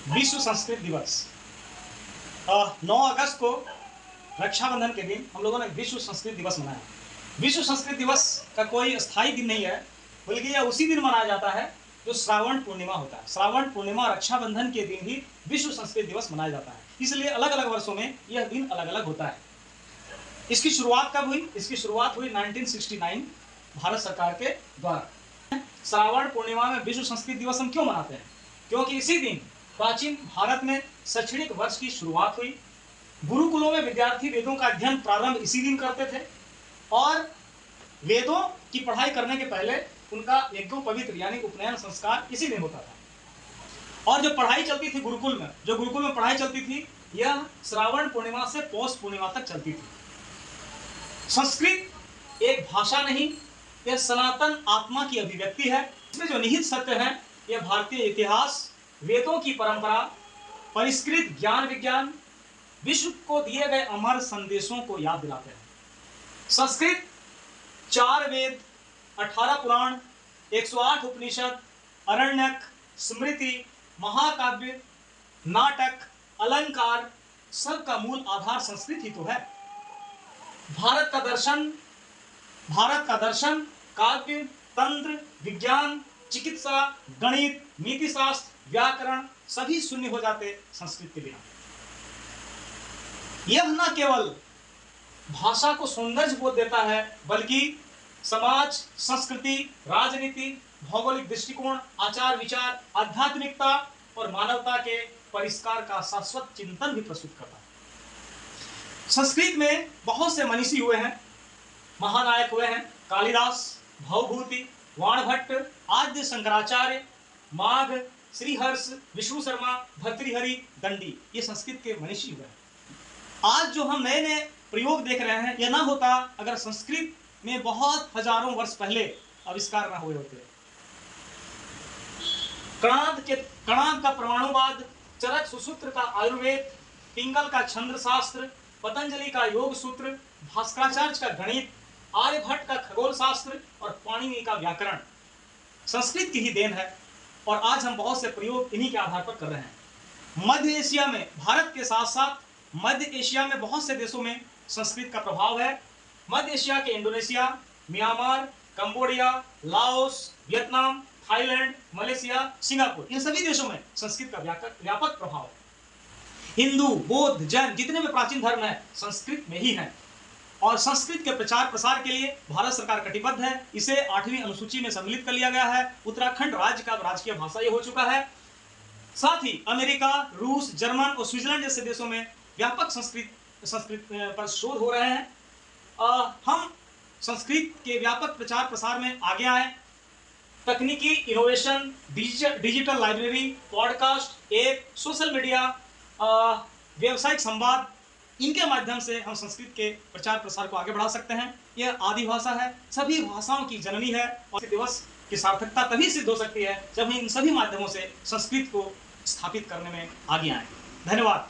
विश्व संस्कृत दिवस 9 अगस्त को रक्षाबंधन के दिन हम लोगों ने विश्व संस्कृत दिवस मनाया। विश्व संस्कृत दिवस का कोई स्थायी दिन नहीं है, बल्कि यह उसी दिन मनाया जाता है जो श्रावण पूर्णिमा होता है। श्रावण पूर्णिमा रक्षाबंधन के दिन ही विश्व संस्कृत दिवस मनाया जाता है, इसलिए अलग अलग वर्षों में यह दिन अलग अलग होता है। इसकी शुरुआत कब हुई? इसकी शुरुआत हुई 1969 भारत सरकार के द्वारा। श्रावण पूर्णिमा में विश्व संस्कृत दिवस हम क्यों मनाते हैं? क्योंकि इसी दिन प्राचीन भारत में शैक्षणिक वर्ष की शुरुआत हुई। गुरुकुलों में विद्यार्थी वेदों का अध्ययन प्रारंभ इसी दिन करते थे और वेदों की पढ़ाई करने के पहले उनका यज्ञोपवीत यानी उपनयन संस्कार इसी दिन होता था। और जो पढ़ाई चलती थी गुरुकुल में पढ़ाई चलती थी, यह श्रावण पूर्णिमा से पौष पूर्णिमा तक चलती थी। संस्कृत एक भाषा नहीं, यह सनातन आत्मा की अभिव्यक्ति है। इसमें जो निहित सत्य है, यह भारतीय इतिहास, वेदों की परंपरा, परिष्कृत ज्ञान विज्ञान, विश्व को दिए गए अमर संदेशों को याद दिलाते हैं। संस्कृत 4 वेद, 18 पुराण, 108 उपनिषद, अरण्यक, स्मृति, महाकाव्य, नाटक, अलंकार, सबका मूल आधार संस्कृत ही तो है। भारत का दर्शन, काव्य, तंत्र, विज्ञान, चिकित्सा, गणित, नीतिशास्त्र, व्याकरण सभी शून्य हो जाते संस्कृत के बिना। यह न केवल भाषा को सौंदर्य बोध देता है, बल्कि समाज, संस्कृति, राजनीति, भौगोलिक दृष्टिकोण, आचार विचार, आध्यात्मिकता और मानवता के परिष्कार का शाश्वत चिंतन भी प्रस्तुत करता है। संस्कृत में बहुत से मनीषी हुए हैं, महानायक हुए हैं। कालिदास, भवभूति, वाणभट्ट, आद्य शंकराचार्य, माघ, श्रीहर्ष, विष्णु शर्मा, भर्तृहरि, दंडी, ये संस्कृत के मनीषी हुए हैं। आज जो हम नए नए प्रयोग देख रहे हैं, यह ना होता अगर संस्कृत में बहुत हजारों वर्ष पहले आविष्कार ना हुए होते। कणाद का परमाणुवाद, चरक सुसूत्र का आयुर्वेद, पिंगल का छंद शास्त्र, पतंजलि का योग सूत्र, भास्कराचार्य का गणित, आर्यभट्ट का खगोल शास्त्र और पाणिनि का व्याकरण संस्कृत की ही देन है। और आज हम बहुत से प्रयोग इन्हीं के आधार पर कर रहे हैं। मध्य एशिया में, भारत के साथ साथ मध्य एशिया में बहुत से देशों में संस्कृत का प्रभाव है। मध्य एशिया के Indonesia, Myanmar, Cambodia, Laos, Vietnam, Thailand, Malaysia, Singapore, इन सभी देशों में संस्कृत का व्यापक प्रभाव है। हिंदू, बौद्ध, जैन जितने भी प्राचीन धर्म है संस्कृत में ही है। और संस्कृत के प्रचार प्रसार के लिए भारत सरकार कटिबद्ध है। इसे 8वीं अनुसूची में सम्मिलित कर लिया गया है। उत्तराखंड राज्य का राजकीय भाषा ये हो चुका है। साथ ही अमेरिका, रूस, जर्मन और स्विट्जरलैंड जैसे देशों में व्यापक संस्कृत पर शोध हो रहे हैं। हम संस्कृत के व्यापक प्रचार प्रसार में आगे आए। तकनीकी innovation, digital library, podcast, app, social media, व्यावसायिक संवाद, इनके माध्यम से हम संस्कृत के प्रचार प्रसार को आगे बढ़ा सकते हैं। यह आदि भाषा है, सभी भाषाओं की जननी है और दिवस की सार्थकता तभी सिद्ध हो सकती है जब हम इन सभी माध्यमों से संस्कृत को स्थापित करने में आगे आए। धन्यवाद।